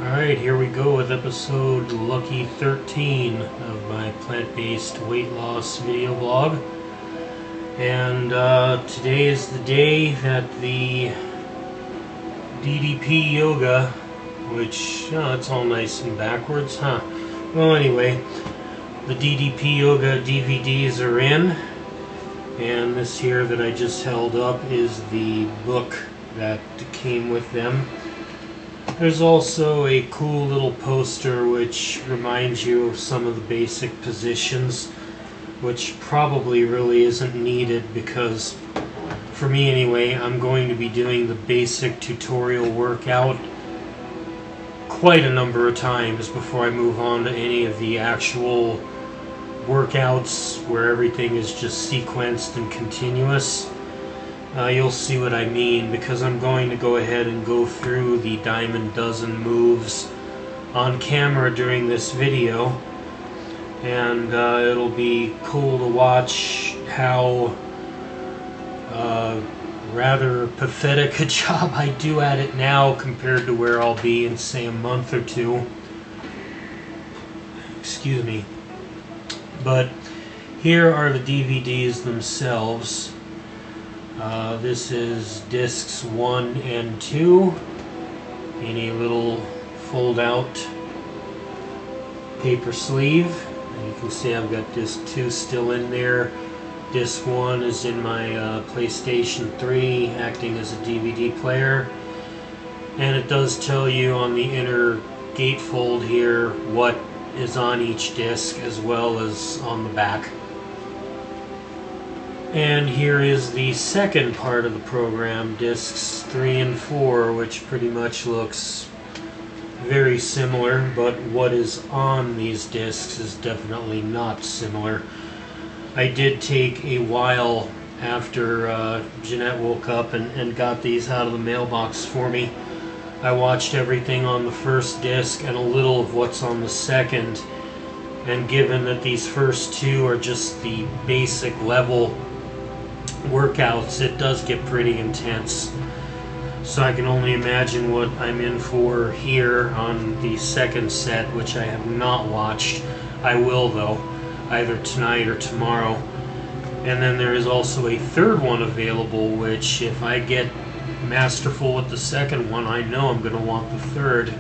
Alright, here we go with episode Lucky 13 of my plant-based weight loss video blog. And today is the day that the DDP Yoga, which, it's all nice and backwards, huh? Well, anyway, the DDP Yoga DVDs are in, and this here that I just held up is the book that came with them. There's also a cool little poster which reminds you of some of the basic positions, which probably really isn't needed because, for me anyway, I'm going to be doing the basic tutorial workout quite a number of times before I move on to any of the actual workouts where everything is just sequenced and continuous. You'll see what I mean, because I'm going to go ahead and go through the Diamond Dozen moves on camera during this video, and it'll be cool to watch how rather pathetic a job I do at it now compared to where I'll be in, say, a month or two. Excuse me. But here are the DVDs themselves. This is discs 1 and 2 in a little fold-out paper sleeve. And you can see I've got disc 2 still in there. Disc 1 is in my PlayStation 3, acting as a DVD player. And it does tell you on the inner gatefold here what is on each disc, as well as on the back. And here is the second part of the program, discs 3 and 4, which pretty much looks very similar, but what is on these discs is definitely not similar. I did take a while after Jeanette woke up and got these out of the mailbox for me. I watched everything on the first disc and a little of what's on the second, and given that these first two are just the basic level workouts, it does get pretty intense. So I can only imagine what I'm in for here on the second set, which I have not watched. I will, though, either tonight or tomorrow. And then there is also a third one available, which if I get masterful with the second one, I know I'm going to want the third.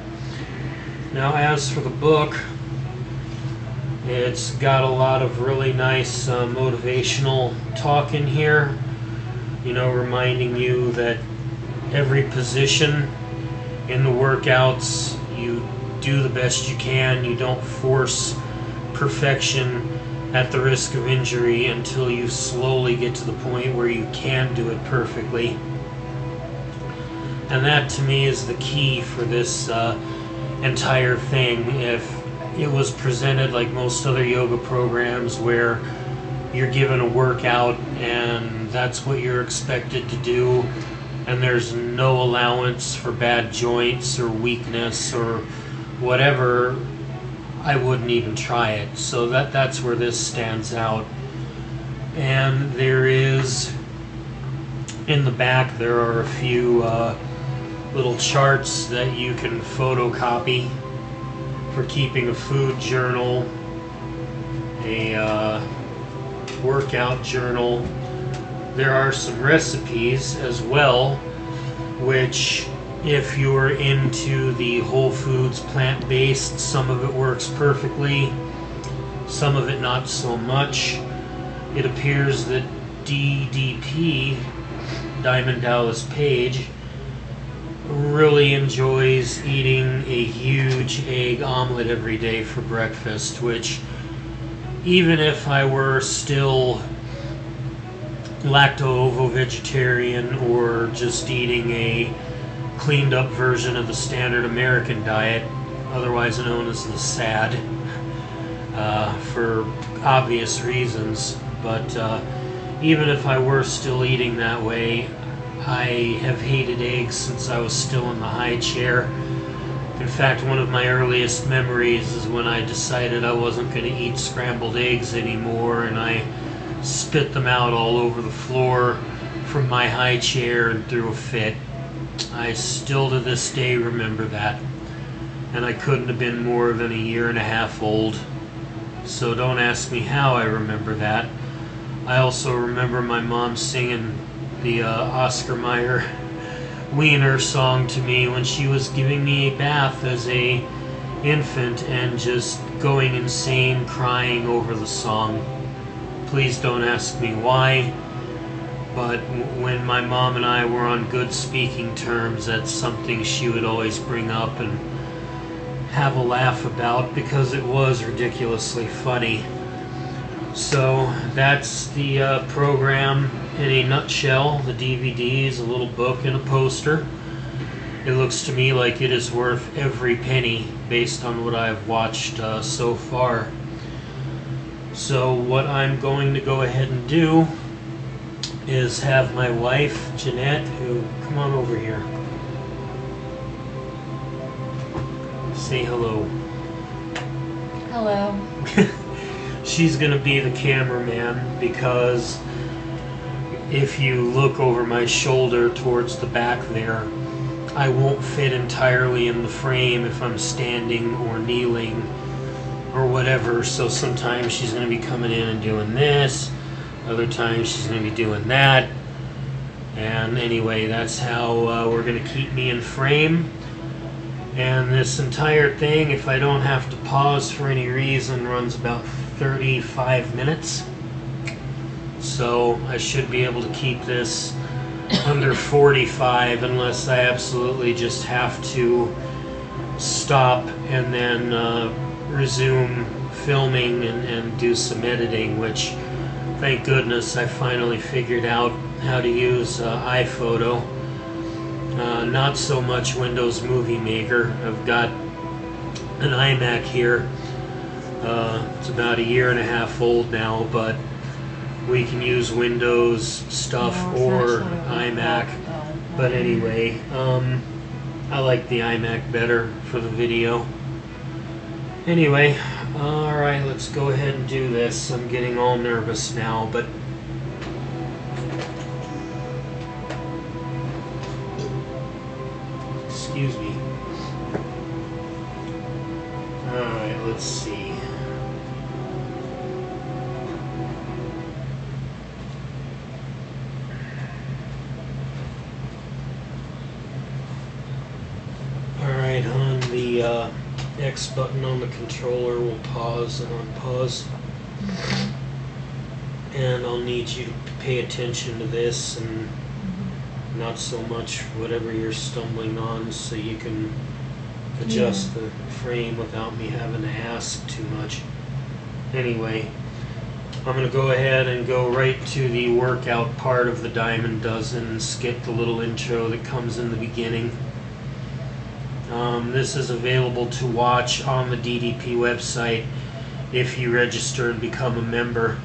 Now, as for the book, it's got a lot of really nice motivational talk in here, you know, reminding you that every position in the workouts, you do the best you can. You don't force perfection at the risk of injury until you slowly get to the point where you can do it perfectly. And that, to me, is the key for this entire thing. If it was presented like most other yoga programs where you're given a workout and that's what you're expected to do, and there's no allowance for bad joints or weakness or whatever, I wouldn't even try it. So that's where this stands out. And there is, in the back, there are a few little charts that you can photocopy for keeping a food journal, a workout journal. There are some recipes as well, which, if you're into the whole foods plant-based, some of it works perfectly, some of it not so much. It appears that DDP, Diamond Dallas Page, really enjoys eating a huge egg omelet every day for breakfast, which, even if I were still lacto-ovo-vegetarian or just eating a cleaned up version of the standard American diet, otherwise known as the SAD, for obvious reasons, but even if I were still eating that way, I have hated eggs since I was still in the high chair. In fact, one of my earliest memories is when I decided I wasn't going to eat scrambled eggs anymore, and I spit them out all over the floor from my high chair and threw a fit. I still to this day remember that. and I couldn't have been more than a year and a half old. So don't ask me how I remember that. I also remember my mom singing the Oscar Mayer Wiener song to me when she was giving me a bath as a infant, and just going insane crying over the song. Please don't ask me why, but when my mom and I were on good speaking terms, that's something she would always bring up and have a laugh about, because it was ridiculously funny. So that's the program in a nutshell. The DVD is a little book and a poster. It looks to me like it is worth every penny based on what I've watched so far. So what I'm going to go ahead and do is have my wife, Jeanette, who, come on over here. Say hello. Hello. She's going to be the cameraman, because if you look over my shoulder towards the back there, I won't fit entirely in the frame if I'm standing or kneeling or whatever. So sometimes she's going to be coming in and doing this, other times she's going to be doing that. And anyway, that's how we're going to keep me in frame. And this entire thing, if I don't have to pause for any reason, runs about 35 minutes. So I should be able to keep this under 45, unless I absolutely just have to stop and then resume filming and do some editing, which, thank goodness, I finally figured out how to use iPhoto. Not so much Windows Movie Maker. I've got an iMac here. It's about a year and a half old now, but we can use Windows stuff or iMac. But anyway, I like the iMac better for the video. Anyway, alright, let's go ahead and do this. I'm getting all nervous now, but excuse me. Alright, let's see. Alright, on the X button on the controller will pause and unpause. And I'll need you to pay attention to this and not so much whatever you're stumbling on, so you can adjust the frame without me having to ask too much. Anyway, I'm going to go ahead and go right to the workout part of the Diamond Dozen and skip the little intro that comes in the beginning. This is available to watch on the DDP website if you register and become a member.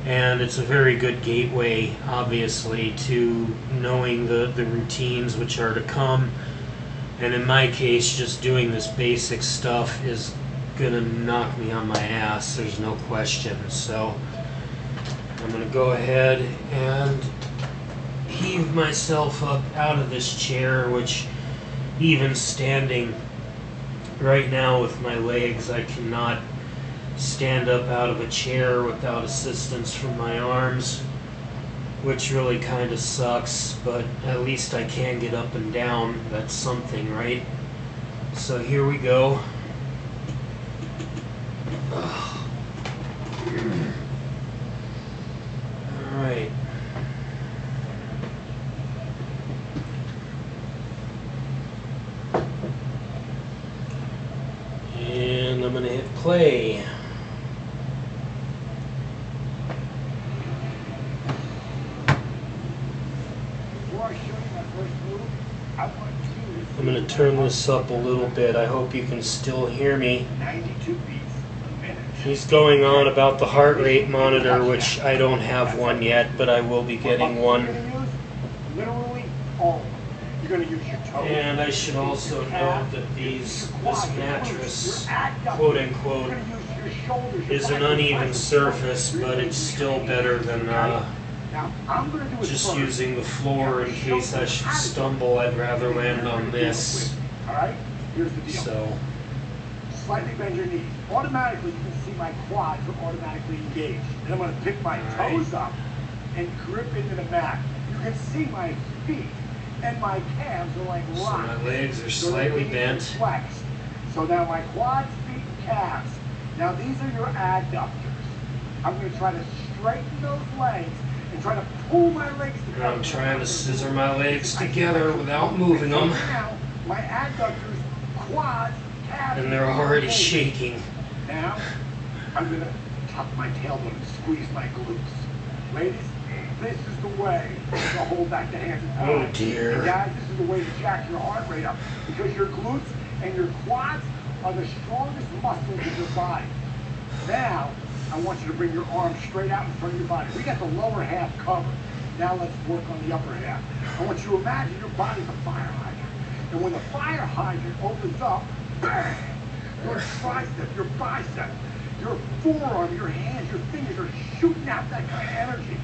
And it's a very good gateway, obviously, to knowing the routines which are to come. And in my case, just doing this basic stuff is going to knock me on my ass, there's no question. So I'm going to go ahead and heave myself up out of this chair, which, even standing right now with my legs, I cannot stand up out of a chair without assistance from my arms, which really kind of sucks, but at least I can get up and down. That's something, right? So here we go. Alright. And I'm going to hit play. I'm going to turn this up a little bit. I hope you can still hear me. He's going on about the heart rate monitor, which I don't have one yet, but I will be getting one. And I should also note that this mattress, quote unquote, is an uneven surface, but it's still better than just using the floor. In case I should stumble, I'd rather land on this. here's the deal. So, Slightly bend your knees. Automatically, you can see my quads are automatically engaged. And I'm going to pick my toes up and grip into the mat. You can see my feet and my calves are like rocks. so my legs are slightly bent. Flexed. So now my quads, feet, and calves. Now these are your adductors. I'm going to try to straighten those legs and try to pull my legs together. I'm trying to scissor my legs together without moving them. Now, my adductors, quads, calves, And they're already shaking. Now, I'm going to tuck my tailbone and squeeze my glutes. Ladies, this is the way to hold back the hands and Oh thighs. dear. And guys, this is the way to jack your heart rate up because your glutes and your quads are the strongest muscles of your body. Now, I want you to bring your arms straight out in front of your body. We got the lower half covered. Now let's work on the upper half. I want you to imagine your body's a fire hydrant. And when the fire hydrant opens up, bang! Your tricep, your bicep, your forearm, your hands, your fingers are shooting out that kind of energy.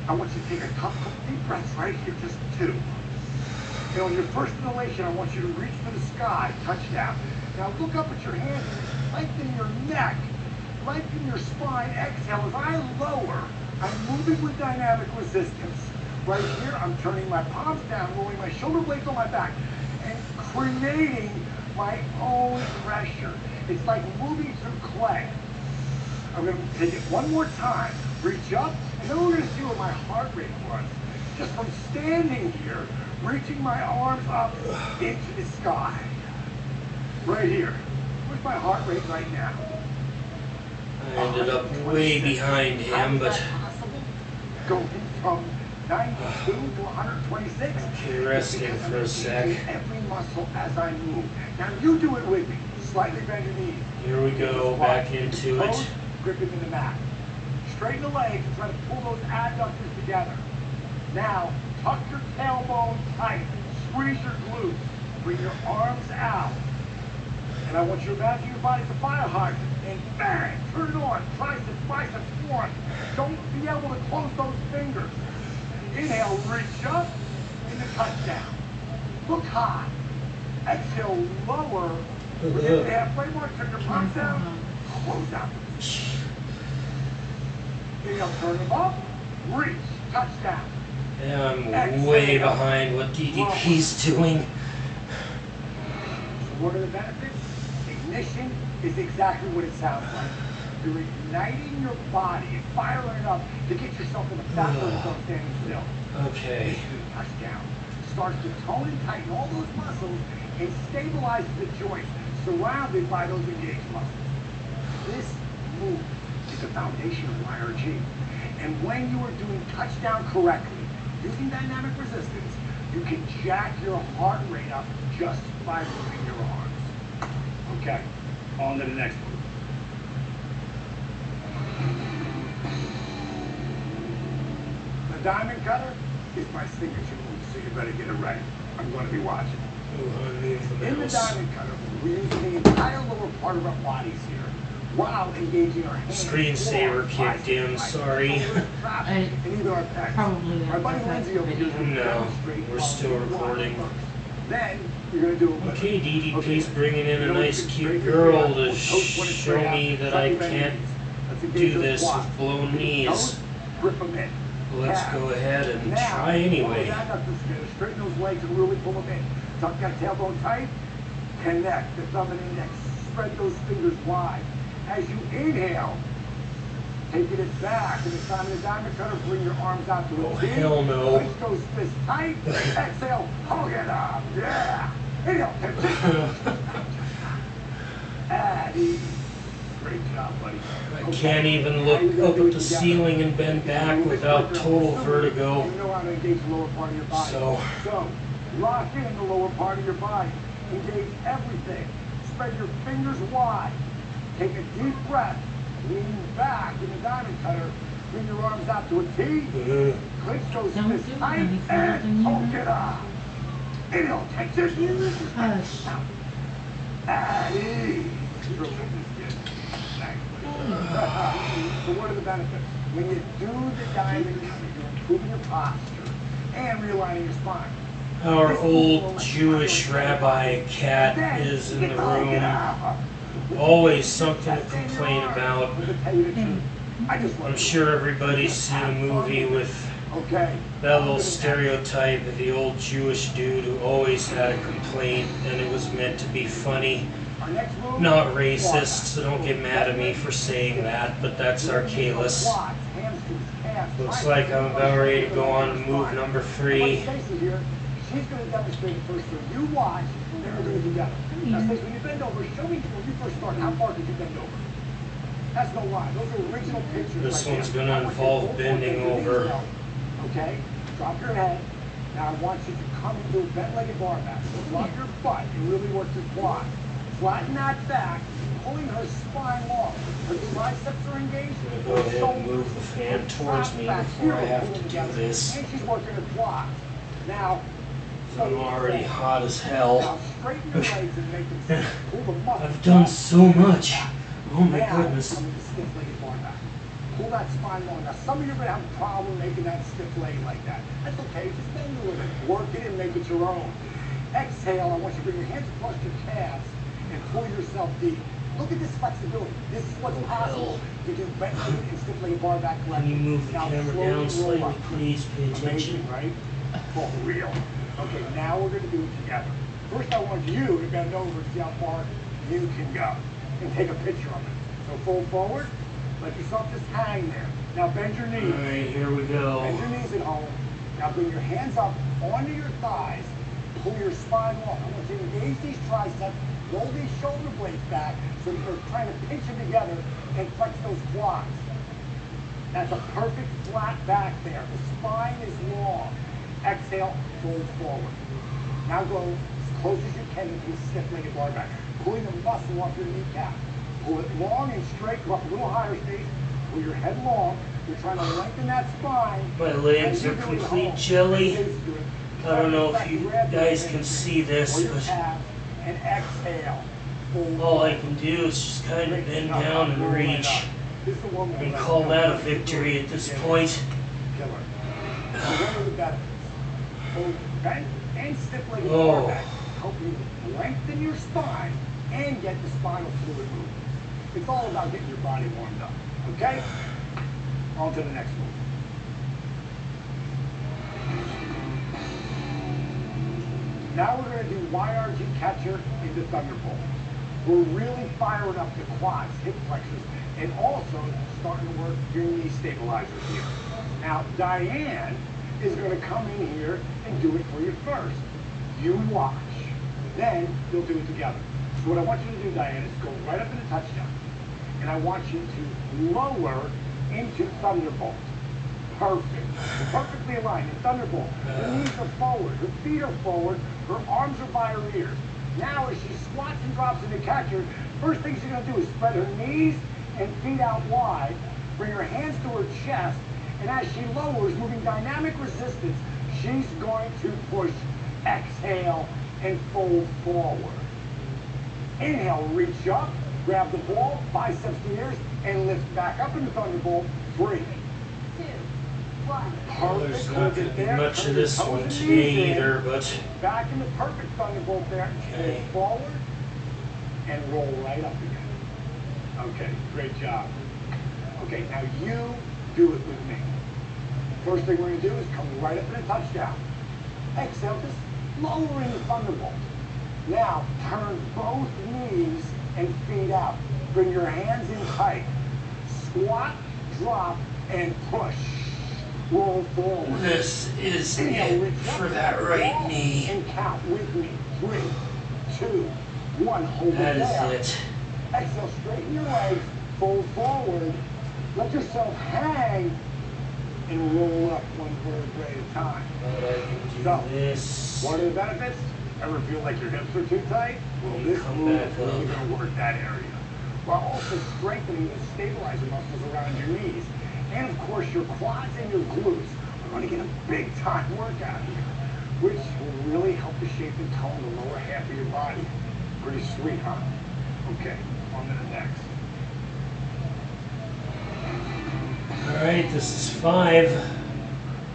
I want you to take a couple deep breaths right here, just 2. And on your first inhalation, I want you to reach for the sky, touch down. Now look up at your hands and lengthen your neck, lengthen your spine. Exhale. As I lower, I'm moving with dynamic resistance. Right here, I'm turning my palms down, rolling my shoulder blades on my back, and creating my own pressure. It's like moving through clay. I'm going to take it one more time, reach up, and then we're going to see where my heart rate was. Just from standing here, reaching my arms up into the sky. Right here. Where's my heart rate right now? I ended up way behind him, but... Going from 92 to 126. Okay, resting for a sec. Every muscle as I move. Now you do it with me. Slightly bend your knees. Here we go, back into it. Grip into the mat. Straighten the legs and try to pull those adductors together. Now, tuck your tailbone tight. Squeeze your glutes. Bring your arms out. And I want you to imagine your body's a fire hydrant. And bang! Turn it on. Triceps, biceps, forearms. Don't be able to close those fingers. Inhale, reach up, into touchdown. Look high. Exhale, lower. Within the halfway mark, turn your palms down. Close out. Inhale, turn them up. Reach, touchdown. Yeah, I'm way behind what DDP's doing. So what are the benefits? Ignition is exactly what it sounds like. You're igniting your body and firing it up to get yourself in a fat zone without standing still. Okay. Touchdown. Starts to tone and tighten all those muscles and stabilizes the joints surrounded by those engaged muscles. This move is the foundation of YRG. And when you are doing touchdown correctly, using dynamic resistance, you can jack your heart rate up just by moving your arms. Okay, on to the next one. The diamond cutter is my signature move, so you better get it right. I'm going to be watching. In the diamond cutter, we're using the entire lower part of our bodies here while engaging our hands. Screensaver kicked in, sorry. And even our pecs. Probably Our buddy Lindsay over here is going to No, demonstrate we're still recording. Then you're going to do a Okay, DDP's bringing in a nice cute girl to show me that I can't do this with blown knees. Grip them in. Let's go ahead and try anyway. Straighten those legs and really pull them in. Tuck that tailbone tight. Connect the thumb and index. Spread those fingers wide. As you inhale, taking it back. And the time of the diamond cutter, bring your arms out to a T. Hell no. Clench those fists tight. Exhale. Hug it up. Yeah. Inhale. At ease. Great job, buddy. I can't even look up at the ceiling and bend back without total vertigo. You know how to engage the lower part of your body. So lock in the lower part of your body. Engage everything. Spread your fingers wide. Take a deep breath. Lean back in the diamond cutter. Bring your arms out to a T. Clench those fists tight and hold it up. Inhale, tension. At ease. So what are the benefits? When you do the diamond cutter, you're improving your posture and realigning your spine. Our old Jewish rabbi cat is in the room. Always something to complain about. I'm sure everybody's seen a movie with that little stereotype of the old Jewish dude who always had a complaint, and it was meant to be funny. Not racist, so don't get mad at me for saying that, but that's our Kalis. Looks like I'm about ready to go on to move number 3. She's going to demonstrate it first, so you watch, then we're going to do that. Now, Stacey, when you bend over, show me when you first started, how far did you bend over? That's no lie. Those are original pictures. This one's going to involve bending over. Okay? Drop your head. Now I want you to come into a bent-legged bar back. So drop your butt and really work your quad. Flatten that back, pulling her spine long. Her triceps are engaged. I'm going to go ahead and move the fan towards me before I have to do this. And she's working her quads. Now, I'm already hot as hell. Now straighten your legs and make them pull the muscle. I've done so much. Oh my Now, goodness. come into stiff-legged bar back. Pull that spine long. Now, some of you are going to have a problem making that stiff leg like that. That's okay. Just bend a little bit. Work it and make it your own. Exhale. I want you to bring your hands across your calves and pull yourself deep. Look at this flexibility. This is what's possible to do bent-legged and stiff-legged bar back Can you move the camera down slightly, please? Pay attention. Amazing, right? For real. Okay, now we're going to do it together. First, I want you to bend over and see how far you can go. And take a picture of it. So fold forward. Let yourself just hang there. Now bend your knees. All right, here we go. Bend your knees at home. Now bring your hands up onto your thighs. Pull your spine long. I want you to engage these triceps. Roll these shoulder blades back so that you're trying to pinch them together and flex those quads. That's a perfect flat back there. The spine is long. Exhale, fold forward. Now go as close as you can into a stiff-legged bar back. Pulling the muscle off your kneecap. Pull it long and straight. Go up a little higher, Steve. Pull your head long. You're trying to lengthen that spine. My legs are complete jelly. I don't know if you guys can see this, but and exhale. all I can do is just kind of bend down and reach and call that a victory at this point. Killer. So what are the benefits? Both bent and stiff-legged Oh. bar back help you lengthen your spine and get the spinal fluid moving. It's all about getting your body warmed up. Okay? On to the next one. Now we're going to do YRG catcher into Thunderbolt. We're really firing up the quads, hip flexors, and also starting to work your knee stabilizers here. Now, Diane is going to come in here and do it for you first. You watch. Then you'll do it together. So what I want you to do, Diane, is go right up in the touchdown. And I want you to lower into Thunderbolt. Perfect. Perfectly aligned in Thunderbolt. Her knees are forward. Her feet are forward. Her arms are by her ears. Now as she squats and drops into catcher, first thing she's going to do is spread her knees and feet out wide. Bring her hands to her chest. And as she lowers, moving dynamic resistance, she's going to push, exhale, and fold forward. Inhale, reach up, grab the ball, biceps to ears, and lift back up into Thunderbolt. 3, 2, 1. Perfect. There's not going to be much of this one today either, but back in the perfect Thunderbolt there. Okay. Fold forward and roll right up again. Okay, great job. Okay, now you do it with me. First thing we're going to do is come right up in a touchdown. Exhale, just lowering the Thunderbolt. Now, turn both knees and feet out. Bring your hands in tight. Squat, drop, and push. Roll forward. this is Inhale, it reach up for to that the right wall knee. And count with me. 3, 2, 1. Hold That it there. is it. Exhale, straighten your legs. Fold forward. Let yourself hang and roll up one vertebrae at a time. But I can do So, this. what are the benefits? Ever feel like your hips are too tight? Well, this Come move back is really up. going to work that area. While also strengthening the stabilizer muscles around your knees. And of course, your quads and your glutes are going to get a big time workout here, which will really help to shape and tone the lower half of your body. Pretty sweet, huh? Okay, on to the next. Alright, this is 5.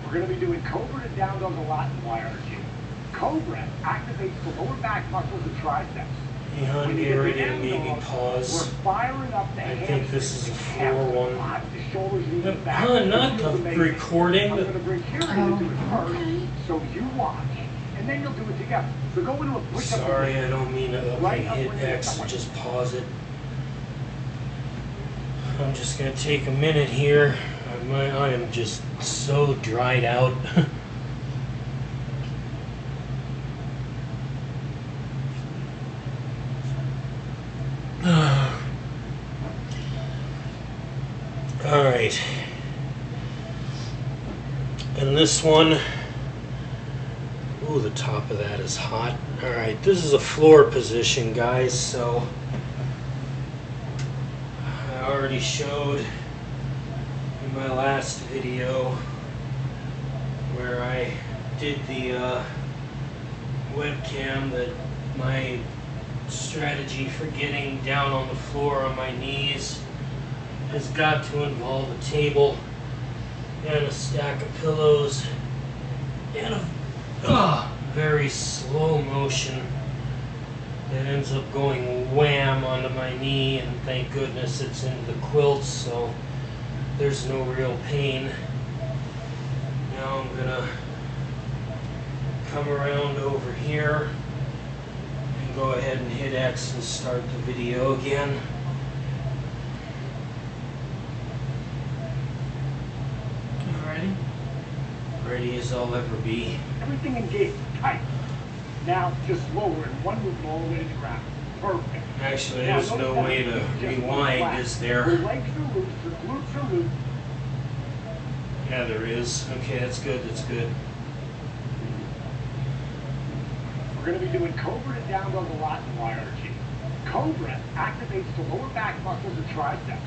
We're going to be doing Cobra to down dog a lot in YRG. Cobra activates the lower back muscles and triceps. Yeah, When you get get the ready to down maybe dog, pause. we're firing up the I think this is a hamstrings, 4-1. the shoulders, and the back. Not the recording. I'm going to bring here and do it first, so you watch, and then you'll do it together. So go into a push-up. Sorry, I don't mean to. Okay, hit X and just pause it. I'm just going to take a minute here. I am just so dried out. Alright. And this one, ooh, the top of that is hot. Alright, this is a floor position, guys, so I already showed in my last video where I did the webcam that my strategy for getting down on the floor on my knees has got to involve a table and a stack of pillows and a very slow motion that ends up going wham onto my knee, and thank goodness it's into the quilts, so there's no real pain. Now I'm gonna come around over here and go ahead and hit X and start the video again. Ready as I'll ever be. Everything engaged, tight. Now just lower in one movement all the way to the ground. Perfect. Actually, there's no way to rewind, is there? Your legs are loose, your glutes are loose. Yeah, there is. Okay, that's good, that's good. We're going to be doing Cobra to down dog a lot in YRG. Cobra activates the lower back muscles and triceps.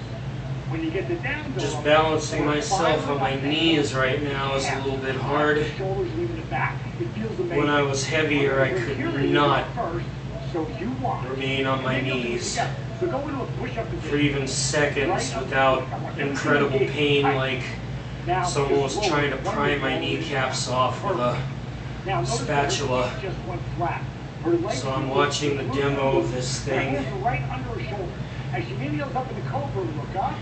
When you get the down dog, just balancing myself on my knees right now is a little bit hard. Shoulders leaving the back. It feels amazing. When I was heavier, I could not remain on my knees for even seconds without incredible pain, like someone was trying to pry my kneecaps off with a spatula. So I'm watching the demo of this thing. As you inhale up in the Cobra, look up.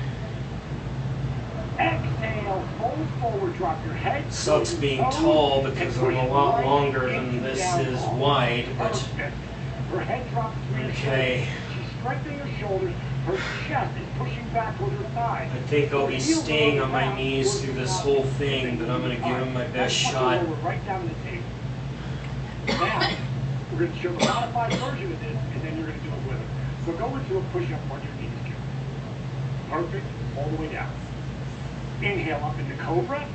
Exhale, fold forward, drop your head. Sucks being tall because I'm a lot longer than this is wide, but her head drops to your okay. She's strengthening her shoulders. Her chest is pushing back with her thighs. I think I'll be staying on my knees through this whole thing, but I'm going to give him my best shot. Right down the table. Now, we're going to show the modified version of this, and then you're going to do it with her. So go into a push-up on your knees, Kim. Perfect, all the way down. Inhale up into Cobra.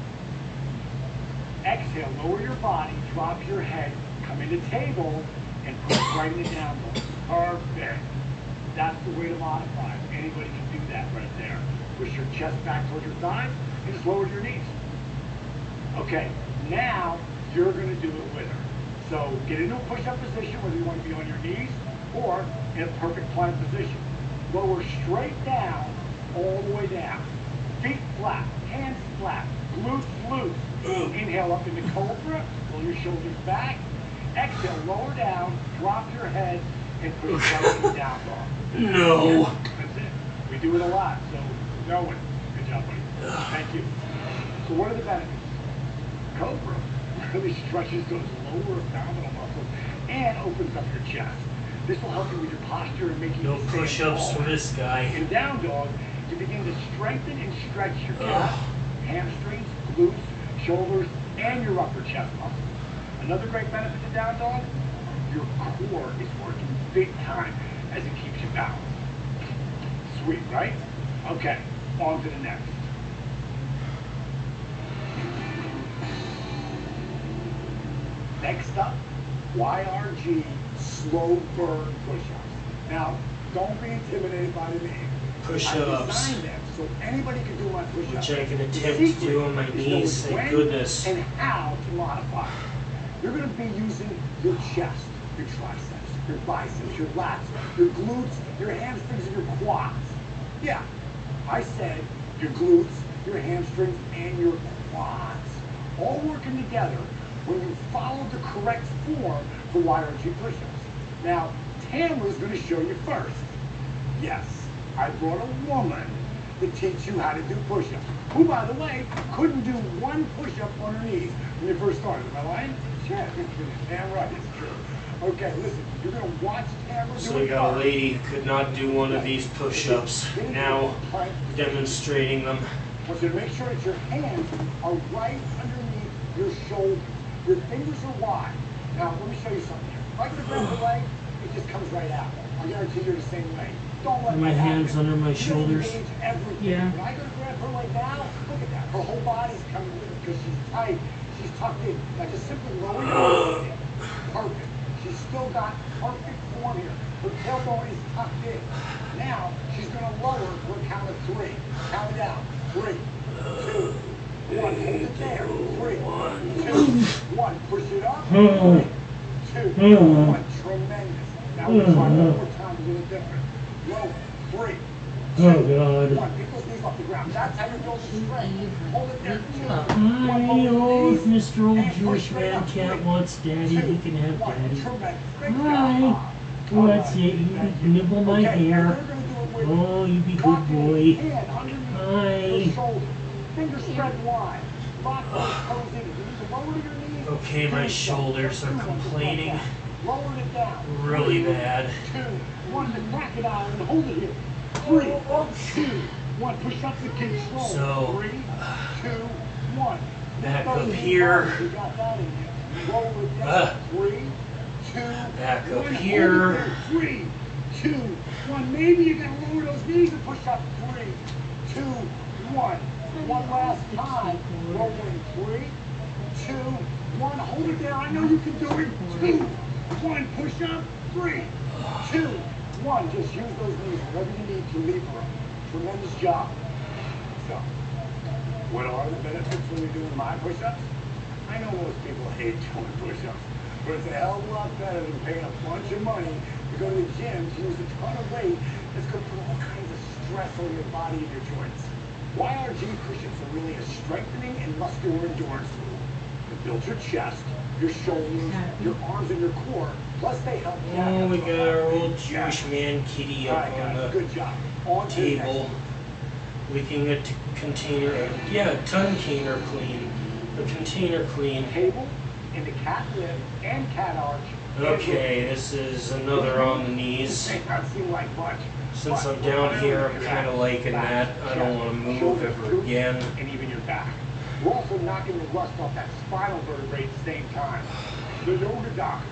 Exhale, lower your body, drop your head, come into table, and push right in the down dog. Perfect. That's the way to modify it. Anybody can do that right there. Push your chest back towards your thighs, and just lower your knees. Okay, now you're going to do it with her. So get into a push-up position, whether you want to be on your knees or in a perfect plank position. Lower straight down, all the way down. Feet flat, hands flat, glutes loose. Inhale up into Cobra, pull your shoulders back. Exhale, lower down, drop your head, and push right into down dog. No. That's it. We do it a lot, so know it. Good job, buddy. Thank you. So what are the benefits? Cobra really stretches those lower abdominal muscles and opens up your chest. This will help you with your posture and make you no push-ups for this guy. In down dog, you begin to strengthen and stretch your calves, hamstrings, glutes, shoulders, and your upper chest muscles. Another great benefit to down dog, your core is working big time as it keeps you balanced. Sweet, right? Okay, on to the next. Next up, YRG slow burn push-ups. Now, don't be intimidated by the name. Push-ups. I designed them so anybody can do my push-ups. Which I can attempt to do on my knees, thank goodness. And how to modify. You're going to be using your chest, your triceps, your biceps, your lats, your glutes, your hamstrings, and your quads. Yeah, I said your glutes, your hamstrings, and your quads. All working together when you follow the correct form for YRG push-ups. Now, Tamara's going to show you first. Yes, I brought a woman to teach you how to do push-ups, who, by the way, couldn't do one push-up on her knees when you first started. Am I lying? Sure. Damn right, it's true. Okay, listen, you're going to watch Tamara do it. So we got a lady who could not do one of these push-ups, now demonstrating them. I want you to make sure that your hands are right underneath your shoulders. Your fingers are wide. Now, let me show you something here. If I can grab the leg, it just comes right out. I guarantee you're the same way. Don't let my hands under my shoulders. Yeah. When I go to grab her leg now, look at that. Her whole body's coming with it because she's tight. She's tucked in. Now just simply lower your arms. Perfect. She's still got perfect form here. Her tailbone is tucked in. Now, she's going to lower for a count of 3. Count it down. 3, 2, 1. Hold it there. 3, 2, 1. Push it up. 3, 2, 1. Tremendous. Now we'll try one more time to do it different. Lower. 3, 2, 1. Pick those knees off the ground. That's how you're building strength. Hold it there. 2, 1. Hi, if Mr. Old Jewish Man Cat wants daddy, he can have daddy. Hi. What's it? You can nibble my hair. Oh, you be good boy. Hi. Fingers spread wide. Lock those toes in. You need to lower your knees. Okay, my shoulders are complaining Lower it down. really bad. 2, 1. The crocodile and hold it here. 3, 2, 1. Push up the control. So, 3, 2, 1. Back up here. You got that in you. Roll it down. 3, 2, back up 1. here. 3, 2, 1. Maybe you gotta lower those knees and push up. 3, 2, 1. One last time. Rolling. 3, 2, 1. Hold it there. I know you can do it. 2, 1. Push up. 3, 2, 1. Just use those knees wherever you need to lever them. Tremendous job. So, what are the benefits when you're doing my push-ups? I know most people hate doing push-ups, but it's a hell of a lot better than paying a bunch of money to go to the gym to use a ton of weight that's going to put all kinds of stress on your body and your joints. YRG push-ups are really a strengthening and muscular endurance tool. It builds your chest, your shoulders, your arms, and your core. Plus, they help you. Oh, we got our old Jewish man kitty up on the good job. On table, licking a container. Yeah, container clean. The container clean. Table in the cat lift and cat arch. Okay, this is another on the knees. May not seem like much. Since I'm down here, I'm kind of liking that. I don't want to move ever again. And even your back. We're also knocking the rust off that spinal vertebrae at the same time. The yoga doc.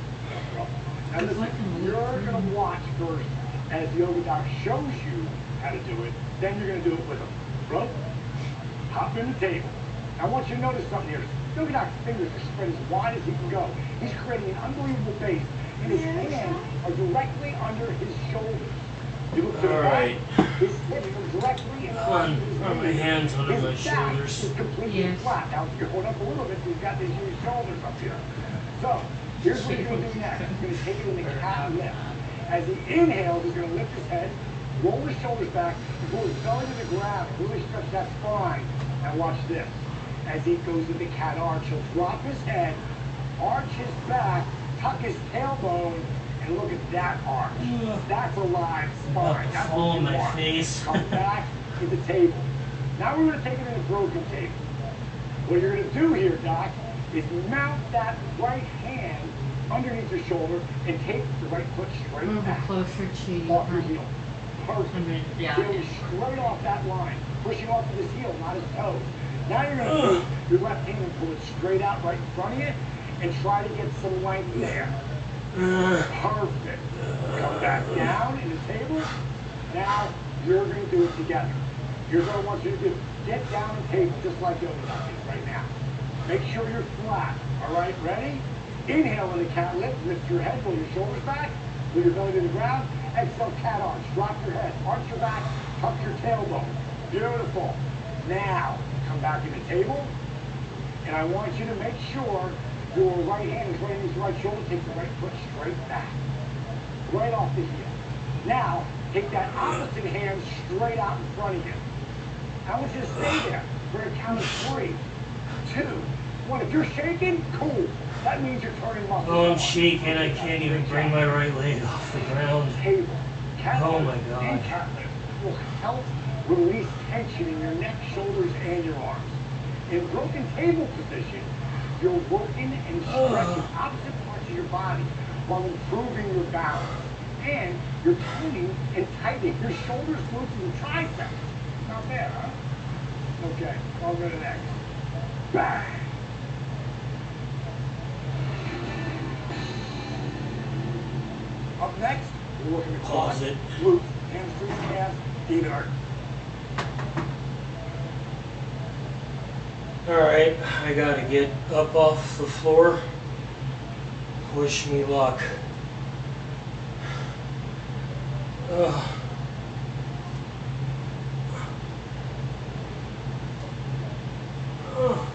Now listen, you're going to watch first as the yoga doc shows you how to do it. Then you're going to do it with him. Bro, hop in the table. I want you to notice something here. Yoga doc's fingers are spread as wide as he can go. He's creating an unbelievable base, and his hands are directly under his shoulders. You look to the right, his hips are directly in front of his knees. My hands under my His back shoulders. is completely flat. Now, if you hold up a little bit, he's got these huge shoulders up here. So, here's what he's going to do next. He's going to take it in the cat lift. As he inhales, he's going to lift his head, roll his shoulders back, pull his belly to the ground, really stretch that spine. Now watch this. As he goes into cat arch, he'll drop his head, arch his back, tuck his tailbone, and look at that arch. That's a live spine. That's fall what on you my want. face. Come back to the table. Now we're going to take it in a broken table. What you're going to do here, Doc, is mount that right hand underneath your shoulder and take the right foot straight Move back. it closer to you. Off your heel. Perfect. Yeah. Feeling straight off that line. Pushing off of his heel, not his toes. Now you're going to take your left hand and pull it straight out right in front of you and try to get some length there. Perfect. Come back down in the table. Now you're going to do it together. Here's what I want you to do. Get down the table just like yoga doc is right now. Make sure you're flat. All right, ready? Inhale in the cat lift. Lift your head, pull your shoulders back, pull your belly to the ground. Exhale, cat arch. Drop your head, arch your back, tuck your tailbone. Beautiful. Now, come back to the table, and I want you to make sure your right hand is right against your right shoulder. Take the right foot straight back, right off the heel. Now, take that opposite hand straight out in front of you. I want you to stay there for a count of 3, 2, one. If you're shaking, cool. That means you're turning muscles. Oh, I'm shaking. I can't even bring my right leg off the ground. Table. Oh my God. And cat lift will help release tension in your neck, shoulders, and your arms. In broken table position, you're working and stretching opposite parts of your body while improving your balance. And you're toning and tightening your shoulders, glutes, and triceps. Not bad, huh? Okay, I'll go to the next. Bang! Up next, we're looking at quads, glutes, hamstrings, calves, even arch. Alright, I gotta get up off the floor. Wish me luck. Ugh. Ugh.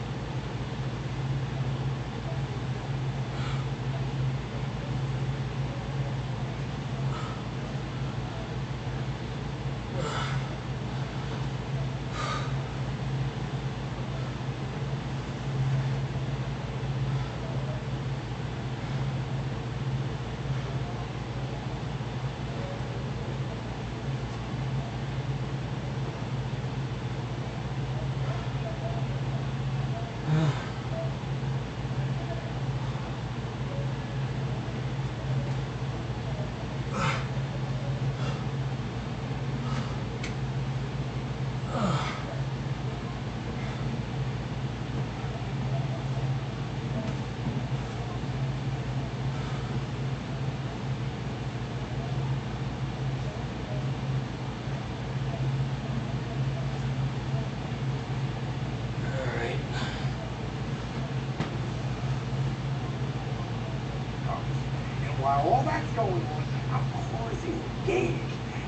While all that's going on, our core is engaged,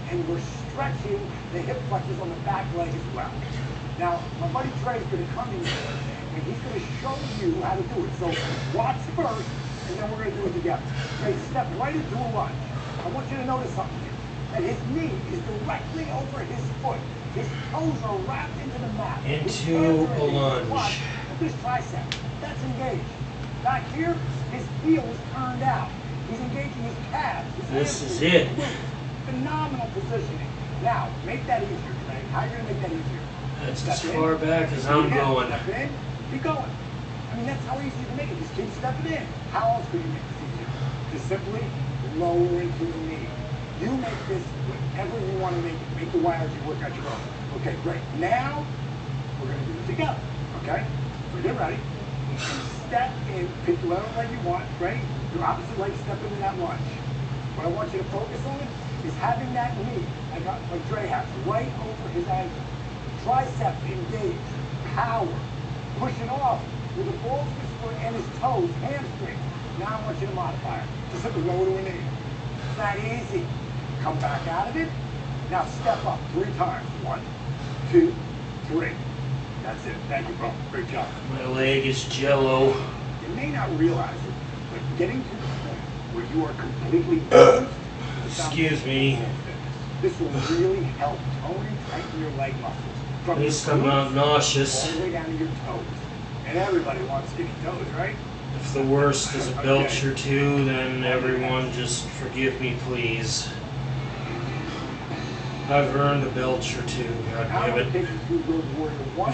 and we're stretching the hip flexors on the back leg as well. Now, my buddy Trey's going to come in here, and he's going to show you how to do it. So watch first, and then we're going to do it together. Trey, step right into a lunge. I want you to notice something here, that his knee is directly over his foot. His toes are wrapped into the mat. Into a lunge. Watch, look at his tricep. That's engaged. Back here, his heel is turned out. He's engaging his calves. This is it. Phenomenal positioning. Now, make that easier, Trey. How are you going to make that easier? That's as far back as I'm going. Step in, keep going. I mean, that's how easy you can make it. Just keep stepping in. How else could you make this easier? Just simply lower into the knee. You make this whatever you want to make it. Make the wires you work out your own. Okay, great. Now, we're going to do it together. Okay? So get ready. Step in, pick whatever leg you want, right? Your opposite leg, step into that lunge. What I want you to focus on is having that knee, like Dre has, right over his ankle. Triceps engaged, power. Pushing off with the balls of his foot and his toes, hamstrings. Now I want you to modify it. Just simply lower to a knee. It's that easy. Come back out of it. Now step up 3 times. 1, 2, 3. That's it. Thank you, bro. Great job. My leg is jello. You may not realize it, but getting to the point where you are completely balanced. Excuse me. This will really help tone and tighten your leg muscles. At least I'm not nauseous. All the way down to your toes. And everybody wants skinny toes, right? If the worst is a belch or two, then everyone just forgive me, please. I've earned a belch or two, god Now I'm damn going to it. take you through Road Warrior 1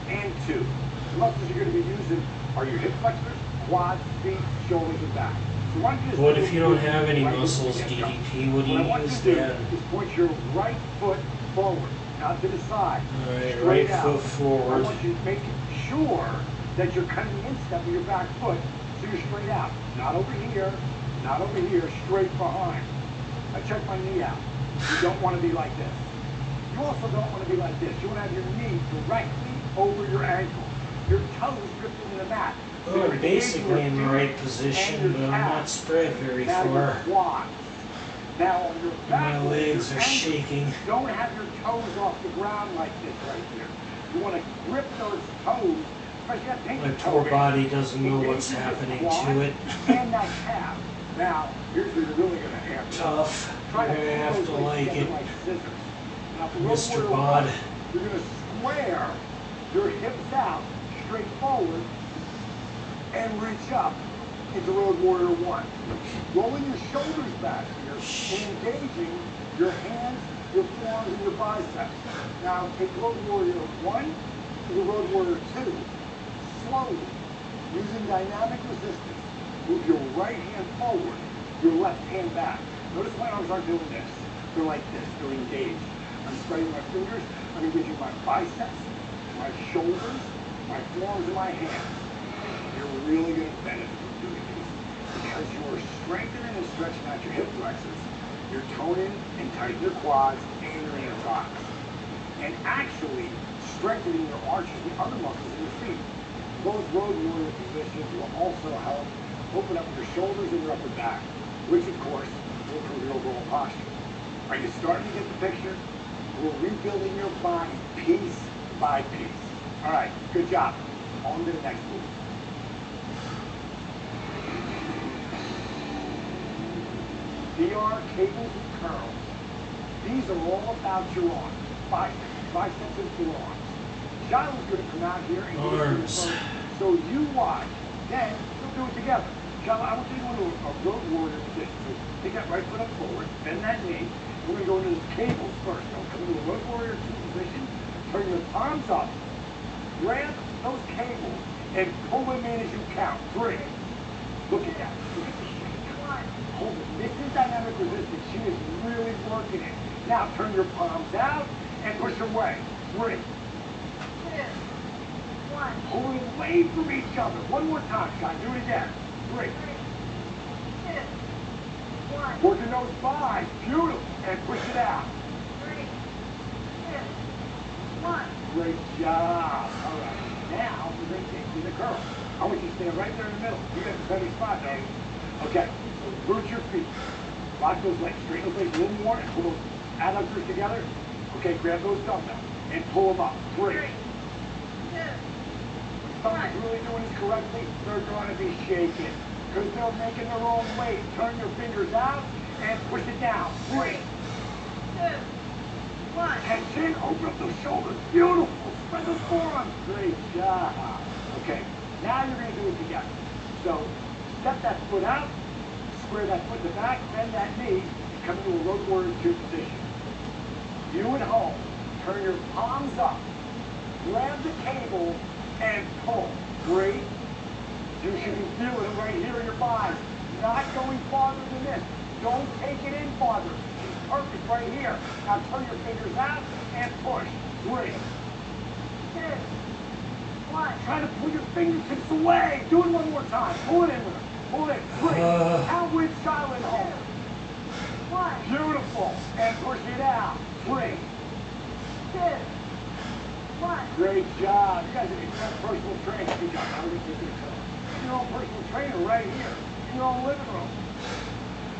and 2. The muscles you're going to be using are your hip flexors, quads, feet, shoulders, and back. So why don't you just What if you don't have any muscles, DDP? What do What I you want you use to do then? is point your right foot forward, not to the side. Alright, straight right out. foot forward. I want you to make sure that you're cutting the instep of your back foot so you're straight out. Not over here, not over here, straight behind. I check my knee out. You don't want to be like this. You also don't want to be like this. You want to have your knee directly over your ankle. Your toes gripped into the mat. So I'm basically in the right position, but I'm not spread very now your far. quads. Now on your back, My legs your are ankles, shaking. don't have your toes off the ground like this right here. You want to grip those toes. My poor body doesn't know what's happening to it. And that calf. Now, here's where you're really going to amp it up. Tough. Try You're to gonna have pull to those like legs it. together like scissors. Now, for Mr. Road Warrior Bod. 1, you're going to square your hips out, straight forward, and reach up into Road Warrior 1. Rolling your shoulders back here and engaging your hands, your forearms, and your biceps. Now take Road Warrior 1 to the Road Warrior 2. Slowly, using dynamic resistance, move your right hand forward, your left hand back. Notice my arms aren't doing this. They're like this. They're engaged. I'm spreading my fingers. I'm engaging my biceps, my shoulders, my forearms, and my hands. You're really going to benefit from doing these because you're strengthening and stretching out your hip flexors. You're toning and tightening your quads and your inner thighs. And actually strengthening your arches and other muscles in your feet. Those Road Warrior positions will also help open up your shoulders and your upper back, which of course will improve your overall posture. Are you starting to get the picture? We're rebuilding your body piece by piece. All right, good job. On to the next move. DR cables and curls. These are all about your arms, biceps and forearms. Shiloh's going to come out here and do it first. So you watch, then we'll do it together. Shiloh, I want you to go into a Road Warrior position. So take that right foot up forward, bend that knee. We're going to go into the cables first. So come into a Road Warrior 2 position, turn your palms up, grab those cables, and pull them in as you count. 3. Look at that. Look at the shape. Come on. Hold it. This is dynamic resistance. She is really working it. Now turn your palms out and push away. 3. 2. 1. Pull away from each other. One more time, Sean. Do it again. 3. 2. 1. Working those thighs. Beautiful. And push it out. 3. 2. 1. Great job. All right. Now we're going to take you to the curl. I want you to stand right there in the middle. You got the center spot, don't you? Okay. So root your feet. Lock those legs. Straighten those legs a little more and pull those adductors together. Okay. Grab those dumbbells and pull them up. 3. 2. Someone's really doing this correctly, they're going to be shaking because they're making their own weight. Turn your fingers out and push it down. 3. 2. 1. Tension, open up those shoulders. Beautiful. Spread those forearms. Great job. Okay, now you're going to do it together. So step that foot out, square that foot in the back, bend that knee, and come into a Road Warrior 2 position. You at home, turn your palms up, grab the cable, and pull. 3. You should be feeling it right here in your thighs. Not going farther than this. Don't take it in farther. It's perfect right here. Now turn your fingers out and push. 3. 2. 1. Try to pull your fingertips away. Do it one more time. Pull it in with her. Pull it in. 3. Out with silent hold. 1. Beautiful. And push it out. 3. 2. 1. Great job. You guys are doing personal training. Good job. Now we're going to take it. Your own personal trainer right here in your own living room.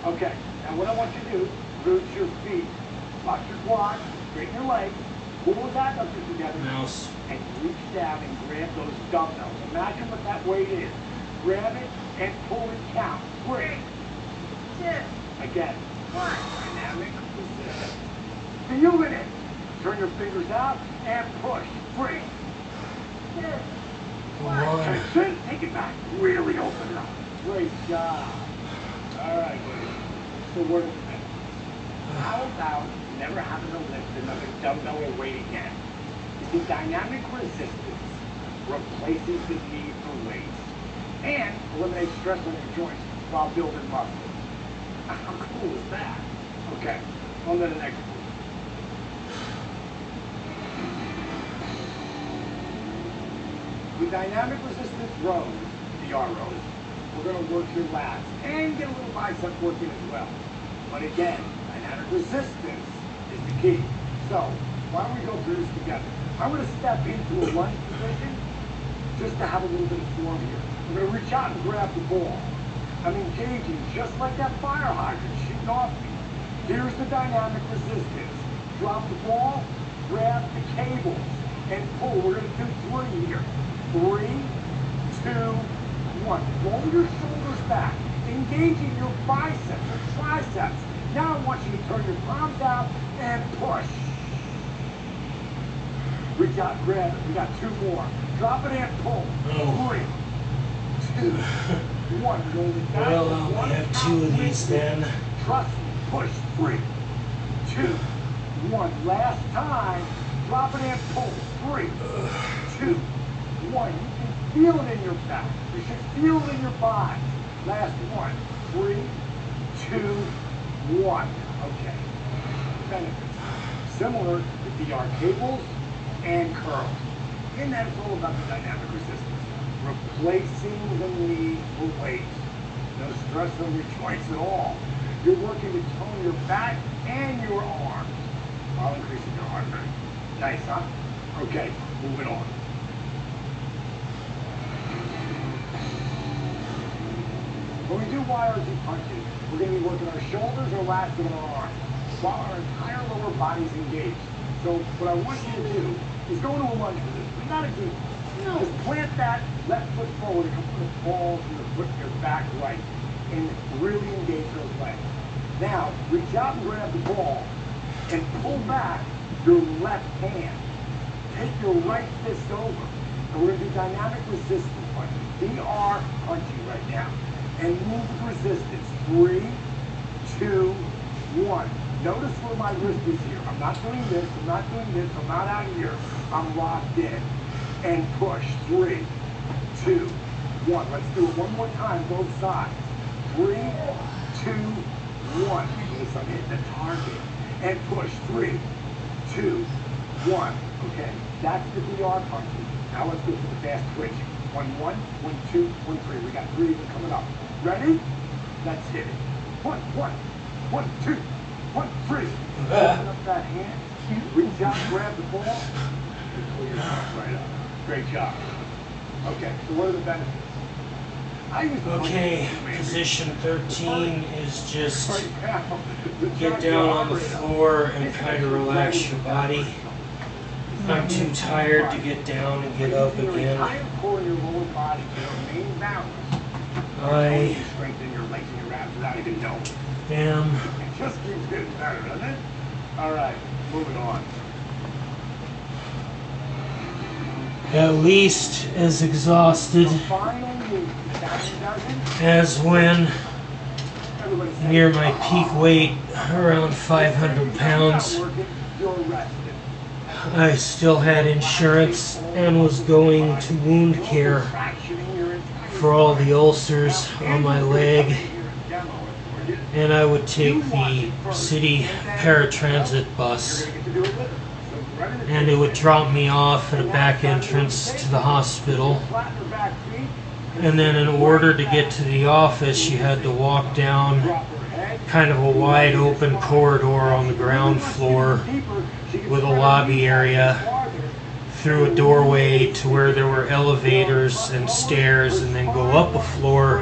Okay. Now what I want you to do, root your feet, lock your quads, straighten your legs, pull those adductors together, and reach down and grab those dumbbells. Imagine what that weight is. Grab it and pull and count. 3. 2. Again. 1. Dynamic resistance. Feeling it. Turn your fingers out and push. 3. 2. 1. Tension. Take it back. Really open it up. Great job. All right, buddy. So word of the day. How about never having to lift another dumbbell or weight again? You see, dynamic resistance replaces the need for weights and eliminates stress on your joints while building muscle. How cool is that? Okay, on to the next one. With dynamic resistance rows, DR rows, we're going to work your lats and get a little bicep working as well. But again, dynamic resistance is the key. So, why don't we go through this together? I'm going to step into a lunge position just to have a little bit of form here. I'm going to reach out and grab the ball. I'm engaging just like that fire hydrant shooting off me. Here's the dynamic resistance. Drop the ball, grab the cables, and pull. We're going to do 3 here. 3, 2, 1. Roll your shoulders back, engaging your biceps or triceps. Now I want you to turn your palms out and push. Reach out, grab it. We got 2 more. Drop it and pull. 3. 2, 1. Going to back. Well, I only have 2 of these then. Trust me. Push. 3, 2, 1. Last time. Drop it and pull. 3, 2, 1. You can feel it in your back. You should feel it in your body. Last one. 3, 2, 1. Okay. Benefits. Similar to DR cables and curls. And that's all about the dynamic resistance. Replacing the need for weight. No stress on your joints at all. You're working to tone your back and your arms while increasing your heart rate. Nice, huh? Okay, moving on. When we do YRG punches, we're going to be working our shoulders or lats and our arms while our entire lower body's engaged. So what I want you to do is go into a lunge position, but not a deep one. Just plant that left foot forward and put the ball from your back right and really engage those legs. Now, reach out and grab the ball and pull back your left hand. Take your right fist over. And we're going to do dynamic resistance punches. DR punching right now. And move with resistance. 3, 2, 1. Notice where my wrist is here. I'm not doing this. I'm not doing this. I'm not out here. I'm locked in. And push. 3, 2, 1. Let's do it one more time, both sides. 3, 2, 1. Notice I'm hitting the target. And push. 3, 2, 1. Okay, that's the DR punching. Now let's go to the fast twitch. 1, 1, 1, 2, 1, 3. We got 3 even coming up. Ready? Let's hit it. 1, 1, 1, 2, 1, 3. Open up that hand. Reach out, grab the ball, and pull your arms right up. Great job. Okay, so what are the benefits? Okay, position 13 is just get down on the floor and kind of relax your body. I'm too tired to get down and get up again. I strengthen your legs and your abs without even knowing. am It just keeps getting better, doesn't it? All right, moving on. at least as exhausted as when near my peak weight, around 500 pounds. I still had insurance and was going to wound care for all the ulcers on my leg, and I would take the city paratransit bus and it would drop me off at a back entrance to the hospital, and then in order to get to the office you had to walk down kind of a wide open corridor on the ground floor with a lobby area through a doorway to where there were elevators and stairs, and then go up a floor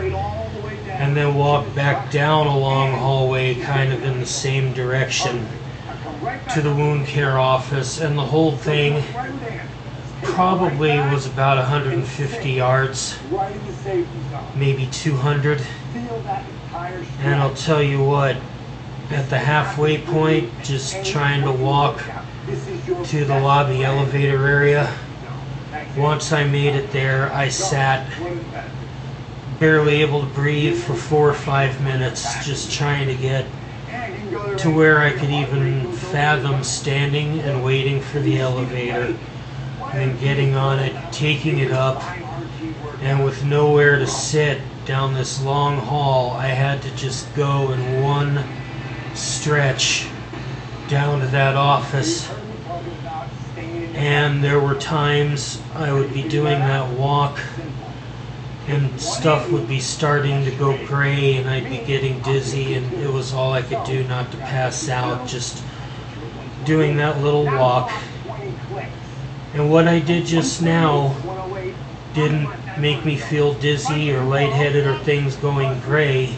and then walk back down a long hallway kind of in the same direction to the wound care office. And the whole thing probably was about 150 yards, maybe 200. And I'll tell you what, at the halfway point, just trying to walk to the lobby elevator area, once I made it there, I sat barely able to breathe for 4 or 5 minutes, just trying to get to where I could even fathom standing and waiting for the elevator, and then getting on it, taking it up, and with nowhere to sit down this long hall, I had to just go in one stretch down to that office. And there were times I would be doing that walk and stuff would be starting to go gray and I'd be getting dizzy, and it was all I could do not to pass out, just doing that little walk. And what I did just now didn't make me feel dizzy or lightheaded or things going gray.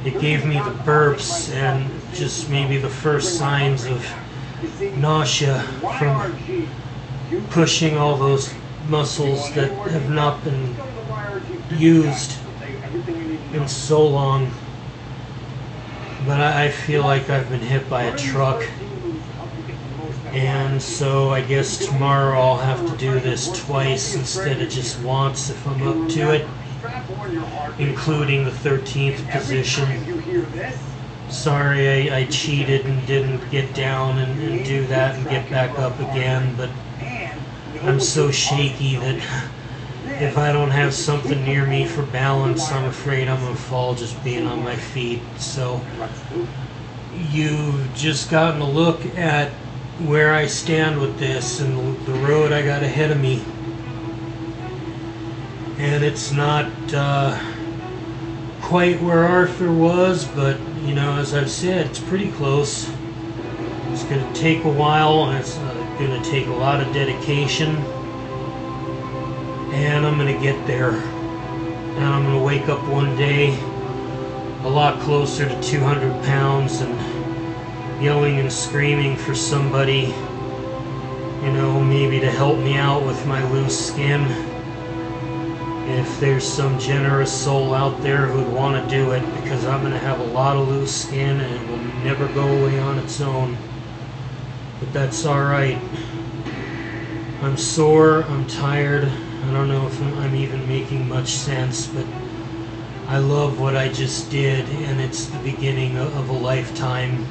It gave me the burps and just maybe the first signs of nausea from pushing all those muscles that have not been used in so long. But I feel like I've been hit by a truck And so I guess tomorrow I'll have to do this twice instead of just once if I'm up to it, including the 13th position. Sorry I cheated and didn't get down and do that and get back up again, but I'm so shaky that if I don't have something near me for balance, I'm afraid I'm going to fall just being on my feet. So you've just gotten a look at where I stand with this and the road I got ahead of me. And it's not quite where Arthur was, but you know, as I've said, it's pretty close. It's going to take a while, and it's going to take a lot of dedication, and I'm going to get there. And I'm going to wake up one day a lot closer to 200 pounds and yelling and screaming for somebody, you know, maybe to help me out with my loose skin. If there's some generous soul out there who'd want to do it, because I'm going to have a lot of loose skin and it will never go away on its own. But that's alright. I'm sore, I'm tired, I don't know if I'm even making much sense, but I love what I just did, and it's the beginning of a lifetime.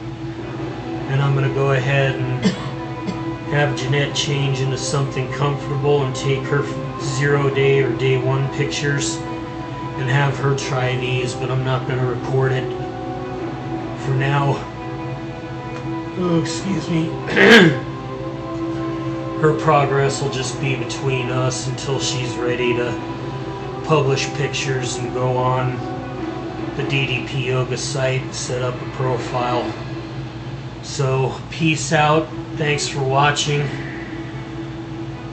And I'm going to go ahead and have Jeanette change into something comfortable and take her 0-day or day 1 pictures and have her try these, but I'm not going to record it for now. Oh, excuse me. Her progress will just be between us until she's ready to publish pictures and go on the DDP Yoga site and set up a profile. So, peace out. Thanks for watching.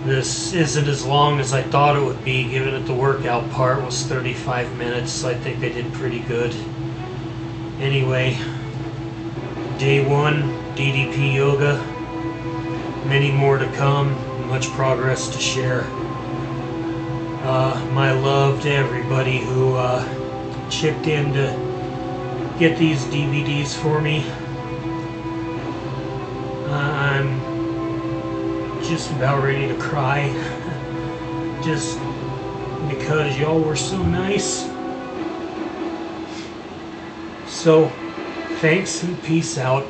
This isn't as long as I thought it would be, given that the workout part was 35 minutes, so I think I did pretty good. Anyway, day 1, DDP Yoga. Many more to come, much progress to share. My love to everybody who chipped in to get these DVDs for me. I'm just about ready to cry, just because y'all were so nice. So, thanks and peace out.